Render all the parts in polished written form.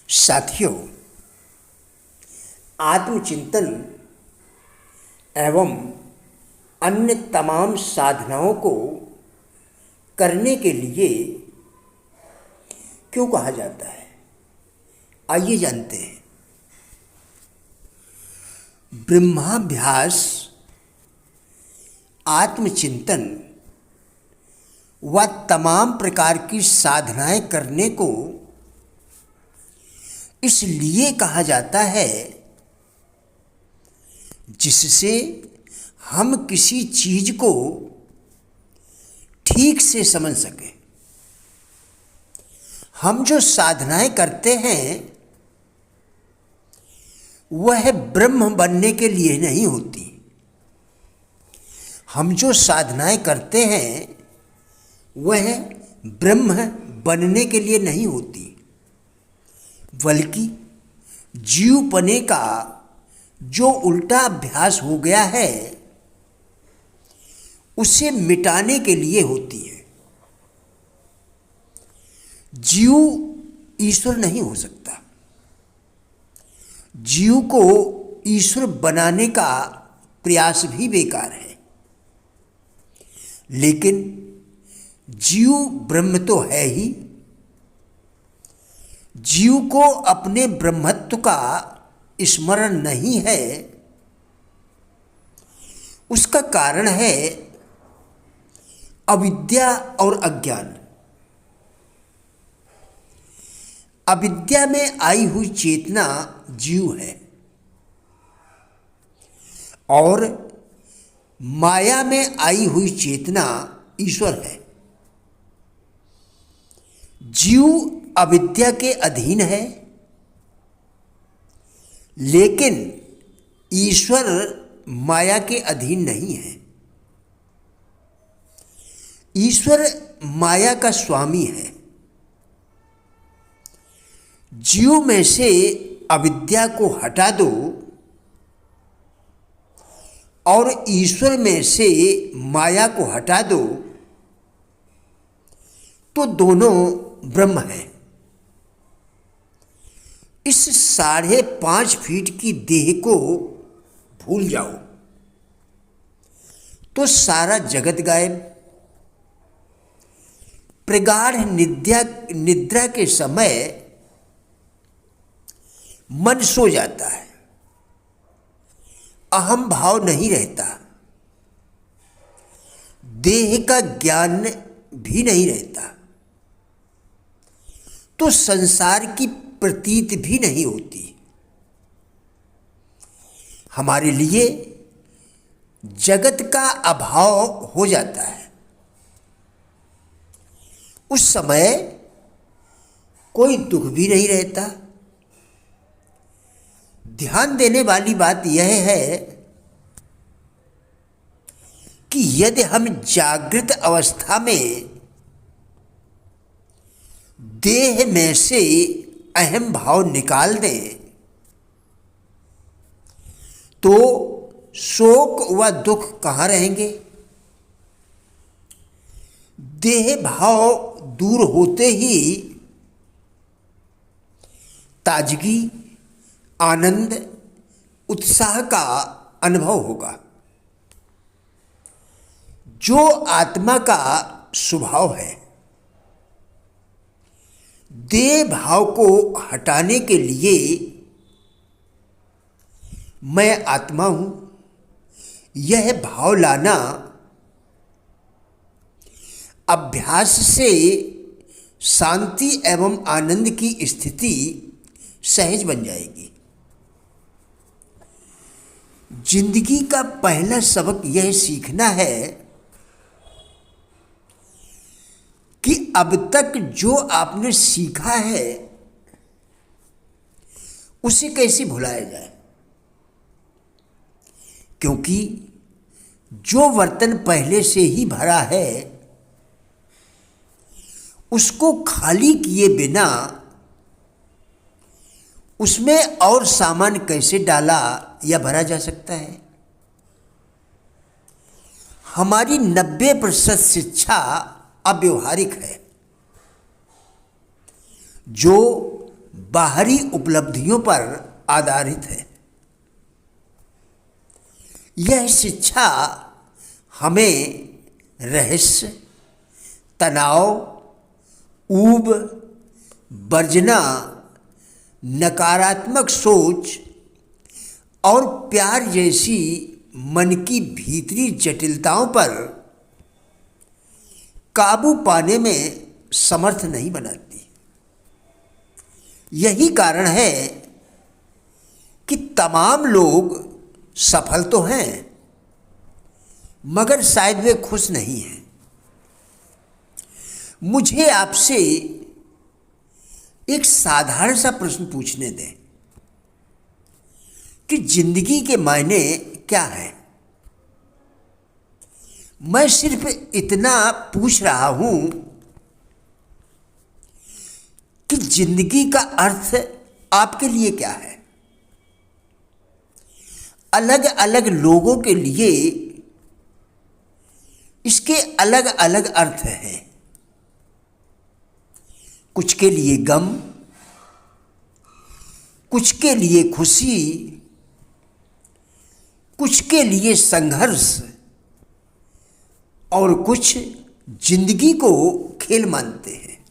साथियों, आत्मचिंतन एवं अन्य तमाम साधनाओं को करने के लिए क्यों कहा जाता है, आइए जानते हैं। ब्रह्माभ्यास, आत्मचिंतन व तमाम प्रकार की साधनाएं करने को इसलिए कहा जाता है जिससे हम किसी चीज को ठीक से समझ सकें। हम जो साधनाएं करते हैं वह ब्रह्म बनने के लिए नहीं होती। हम जो साधनाएं करते हैं वह ब्रह्म बनने के लिए नहीं होती, बल्कि जीवपने का जो उल्टा अभ्यास हो गया है उसे मिटाने के लिए होती है। जीव ईश्वर नहीं हो सकता। जीव को ईश्वर बनाने का प्रयास भी बेकार है। लेकिन जीव ब्रह्म तो है ही। जीव को अपने ब्रह्मत्व का स्मरण नहीं है। उसका कारण है अविद्या और अज्ञान। अविद्या में आई हुई चेतना जीव है और माया में आई हुई चेतना ईश्वर है। जीव अविद्या के अधीन है, लेकिन ईश्वर माया के अधीन नहीं है। ईश्वर माया का स्वामी है। जीव में से अविद्या को हटा दो और ईश्वर में से माया को हटा दो तो दोनों ब्रह्म हैं। इस 5.5 फीट की देह को भूल जाओ तो सारा जगत गायब। प्रगाढ़ निद्रा के समय मन सो जाता है, अहम भाव नहीं रहता, देह का ज्ञान भी नहीं रहता, तो संसार की प्रतीत भी नहीं होती। हमारे लिए जगत का अभाव हो जाता है। उस समय कोई दुख भी नहीं रहता। ध्यान देने वाली बात यह है कि यदि हम जागृत अवस्था में देह में से अहम भाव निकाल दें तो शोक व दुख कहाँ रहेंगे। देह भाव दूर होते ही ताजगी, आनंद, उत्साह का अनुभव होगा, जो आत्मा का स्वभाव है। देह भाव को हटाने के लिए मैं आत्मा हूं, यह भाव लाना अभ्यास से शांति एवं आनंद की स्थिति सहज बन जाएगी। जिंदगी का पहला सबक यह सीखना है कि अब तक जो आपने सीखा है उसे कैसे भुलाया जाए, क्योंकि जो बर्तन पहले से ही भरा है उसको खाली किए बिना उसमें और सामान कैसे डाला या भरा जा सकता है। हमारी 90% शिक्षा अव्यवहारिक है। जो बाहरी उपलब्धियों पर आधारित है। यह शिक्षा हमें रहस्य, तनाव, ऊब, वर्जना, नकारात्मक सोच और प्यार जैसी मन की भीतरी जटिलताओं पर काबू पाने में समर्थ नहीं बनाती। यही कारण है कि तमाम लोग सफल तो हैं, मगर शायद वे खुश नहीं हैं। मुझे आपसे एक साधारण सा प्रश्न पूछने दें कि जिंदगी के मायने क्या है। मैं सिर्फ इतना पूछ रहा हूं कि जिंदगी का अर्थ आपके लिए क्या है। अलग अलग लोगों के लिए इसके अलग अलग अर्थ हैं। कुछ के लिए गम, कुछ के लिए खुशी, कुछ के लिए संघर्ष और कुछ जिंदगी को खेल मानते हैं।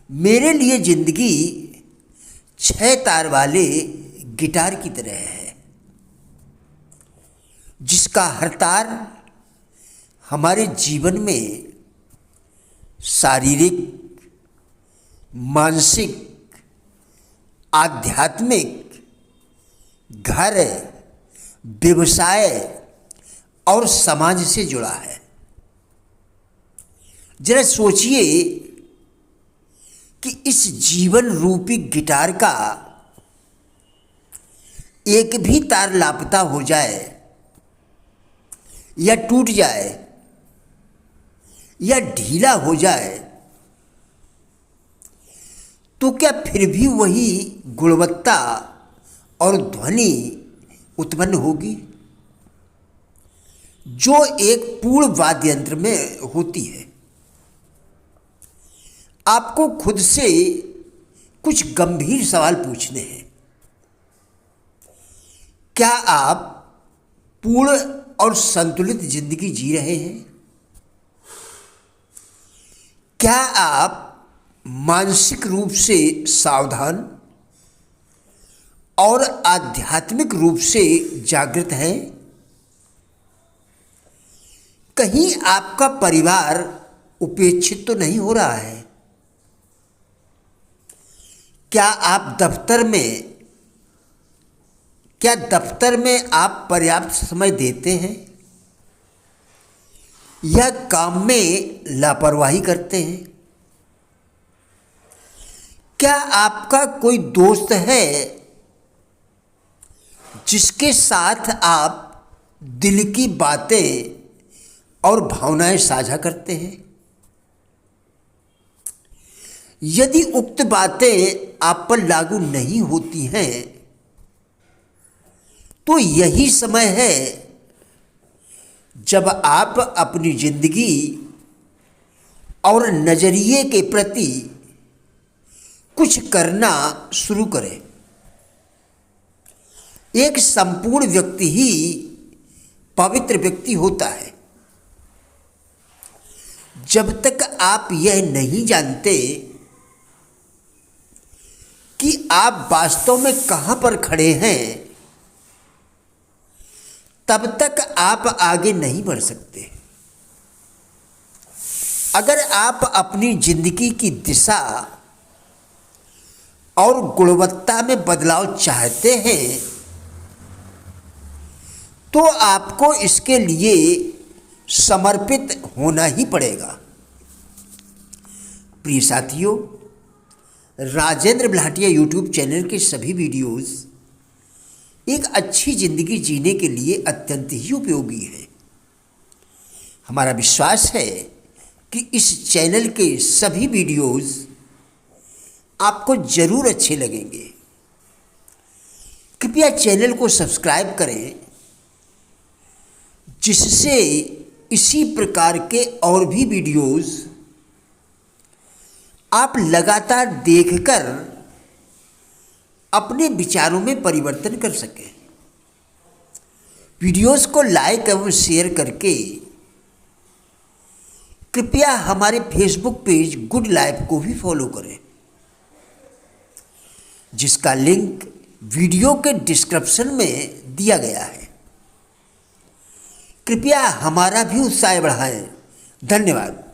मेरे लिए जिंदगी 6 तार वाले गिटार की तरह है, जिसका हर तार हमारे जीवन में शारीरिक, मानसिक, आध्यात्मिक, घर, व्यवसाय और समाज से जुड़ा है। जरा सोचिए कि इस जीवन रूपी गिटार का एक भी तार लापता हो जाए या टूट जाए या ढीला हो जाए तो क्या फिर भी वही गुणवत्ता और ध्वनि उत्पन्न होगी जो एक पूर्ण वाद्य यंत्र में होती है। आपको खुद से कुछ गंभीर सवाल पूछने हैं। क्या आप पूर्ण और संतुलित जिंदगी जी रहे हैं? क्या आप मानसिक रूप से सावधान और आध्यात्मिक रूप से जागृत हैं? कहीं आपका परिवार उपेक्षित तो नहीं हो रहा है? क्या दफ्तर में आप पर्याप्त समय देते हैं या काम में लापरवाही करते हैं? क्या आपका कोई दोस्त है जिसके साथ आप दिल की बातें और भावनाएं साझा करते हैं? यदि उक्त बातें आप पर लागू नहीं होती हैं तो यही समय है जब आप अपनी जिंदगी और नजरिए के प्रति कुछ करना शुरू करें। एक संपूर्ण व्यक्ति ही पवित्र व्यक्ति होता है। जब तक आप यह नहीं जानते कि आप वास्तव में कहां पर खड़े हैं, तब तक आप आगे नहीं बढ़ सकते। अगर आप अपनी जिंदगी की दिशा और गुणवत्ता में बदलाव चाहते हैं तो आपको इसके लिए समर्पित होना ही पड़ेगा। प्रिय साथियों, राजेंद्र भाटिया यूट्यूब चैनल के सभी वीडियोस एक अच्छी ज़िंदगी जीने के लिए अत्यंत ही उपयोगी है। हमारा विश्वास है कि इस चैनल के सभी वीडियोस आपको ज़रूर अच्छे लगेंगे। कृपया चैनल को सब्सक्राइब करें, जिससे इसी प्रकार के और भी वीडियोस आप लगातार देखकर अपने विचारों में परिवर्तन कर सकें। वीडियोस को लाइक एवं शेयर करके कृपया हमारे फेसबुक पेज गुड लाइफ को भी फॉलो करें, जिसका लिंक वीडियो के डिस्क्रिप्शन में दिया गया है। कृपया हमारा भी उत्साह बढ़ाएं। धन्यवाद।